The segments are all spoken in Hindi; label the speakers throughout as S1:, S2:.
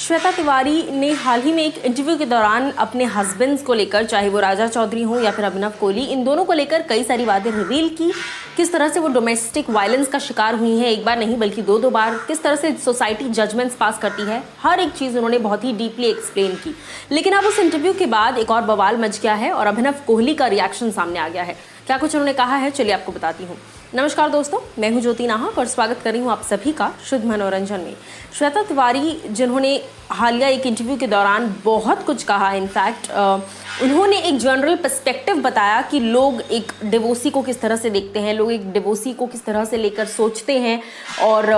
S1: श्वेता तिवारी ने हाल ही में एक इंटरव्यू के दौरान अपने हस्बैंड्स को लेकर, चाहे वो राजा चौधरी हों या फिर अभिनव कोहली, इन दोनों को लेकर कई सारी बातें रिवील की। किस तरह से वो डोमेस्टिक वायलेंस का शिकार हुई हैं, एक बार नहीं बल्कि दो बार। किस तरह से सोसाइटी जजमेंट्स पास करती है, हर एक चीज़ उन्होंने बहुत ही डीपली एक्सप्लेन की। लेकिन अब उस इंटरव्यू के बाद एक और बवाल मच गया है और अभिनव कोहली का रिएक्शन सामने आ गया है। क्या कुछ उन्होंने कहा है, चलिए आपको बताती हूँ। नमस्कार दोस्तों, मैं हूं ज्योति नाहक और स्वागत कर रही हूं आप सभी का शुद्ध मनोरंजन में। श्वेता तिवारी जिन्होंने हालिया एक इंटरव्यू के दौरान बहुत कुछ कहा, इनफैक्ट उन्होंने एक जनरल पर्सपेक्टिव बताया कि लोग एक डिवोर्सी को किस तरह से देखते हैं, लोग एक डिवोर्सी को किस तरह से लेकर सोचते हैं और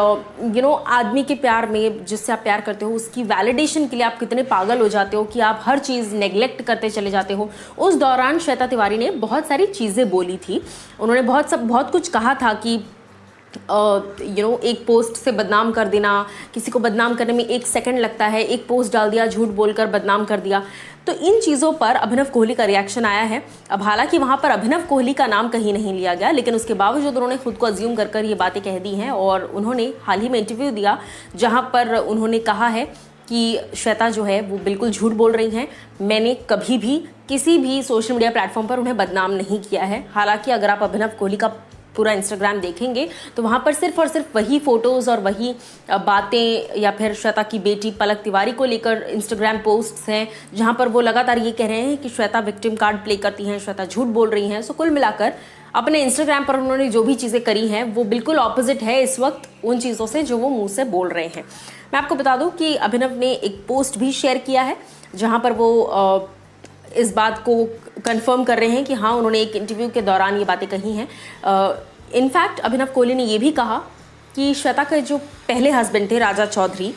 S1: आदमी के प्यार में, जिससे आप प्यार करते हो, उसकी वैलिडेशन के लिए आप कितने पागल हो जाते हो कि आप हर चीज़ नेग्लेक्ट करते चले जाते हो। उस दौरान श्वेता तिवारी ने बहुत सारी चीज़ें बोली थी। उन्होंने बहुत कुछ कहा था कि एक पोस्ट से बदनाम कर देना, किसी को बदनाम करने में 1 सेकंड लगता है, एक पोस्ट डाल दिया, झूठ बोलकर बदनाम कर दिया। तो इन चीज़ों पर अभिनव कोहली का रिएक्शन आया है। अब हालांकि वहाँ पर अभिनव कोहली का नाम कहीं नहीं लिया गया, लेकिन उसके बावजूद उन्होंने खुद को अज्यूम कर ये बातें कह दी हैं और उन्होंने हाल ही में इंटरव्यू दिया जहाँ पर उन्होंने कहा है कि श्वेता जो है वो बिल्कुल झूठ बोल रही हैं। मैंने कभी भी किसी भी सोशल मीडिया प्लेटफॉर्म पर उन्हें बदनाम नहीं किया है। हालांकि अगर आप अभिनव कोहली का पूरा इंस्टाग्राम देखेंगे तो वहाँ पर सिर्फ और सिर्फ वही फोटोज़ और वही बातें, या फिर श्वेता की बेटी पलक तिवारी को लेकर इंस्टाग्राम पोस्ट्स हैं जहाँ पर वो लगातार ये कह रहे हैं कि श्वेता विक्टिम कार्ड प्ले करती हैं, श्वेता झूठ बोल रही हैं। सो कुल मिलाकर अपने इंस्टाग्राम पर उन्होंने जो भी चीज़ें करी हैं वो बिल्कुल ऑपोजिट है इस वक्त उन चीज़ों से जो वो मुँह से बोल रहे हैं। मैं आपको बता दूँ कि अभिनव ने एक पोस्ट भी शेयर किया है जहाँ पर वो इस बात को कंफर्म कर रहे हैं कि हाँ, उन्होंने एक इंटरव्यू के दौरान ये बातें कही हैं। इनफैक्ट अभिनव कोहली ने ये भी कहा कि श्वेता के जो पहले हस्बैंड थे राजा चौधरी,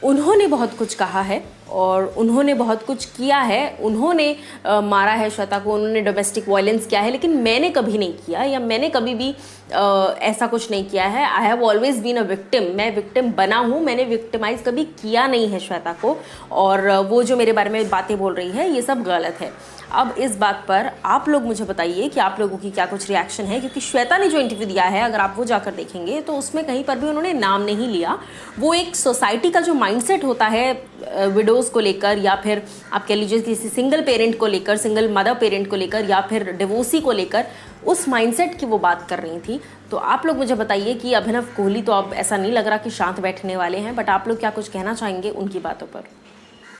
S1: उन्होंने बहुत कुछ कहा है और उन्होंने बहुत कुछ किया है। उन्होंने मारा है श्वेता को, उन्होंने डोमेस्टिक वायलेंस किया है, लेकिन मैंने कभी नहीं किया या मैंने कभी भी ऐसा कुछ नहीं किया है। I have always been a victim, मैं विक्टिम बना हूँ, मैंने विक्टिमाइज कभी किया नहीं है श्वेता को। और वो जो मेरे बारे में बातें बोल रही है ये सब गलत है। अब इस बात पर आप लोग मुझे बताइए कि आप लोगों की क्या कुछ रिएक्शन है, क्योंकि श्वेता ने जो इंटरव्यू दिया है अगर आप वो जाकर देखेंगे तो उसमें कहीं पर भी उन्होंने नाम नहीं लिया। वो एक सोसाइटी का जो माइंडसेट होता है विडोज़ को लेकर, या फिर आप कह लीजिए किसी सिंगल पेरेंट को लेकर, सिंगल मदर पेरेंट को लेकर, या फिर डिवोर्सी को लेकर, उस माइंडसेट की वो बात कर रही थी। तो आप लोग मुझे बताइए कि अभिनव कोहली तो अब ऐसा नहीं लग रहा कि शांत बैठने वाले हैं, बट आप लोग क्या कुछ कहना चाहेंगे उनकी बातों पर।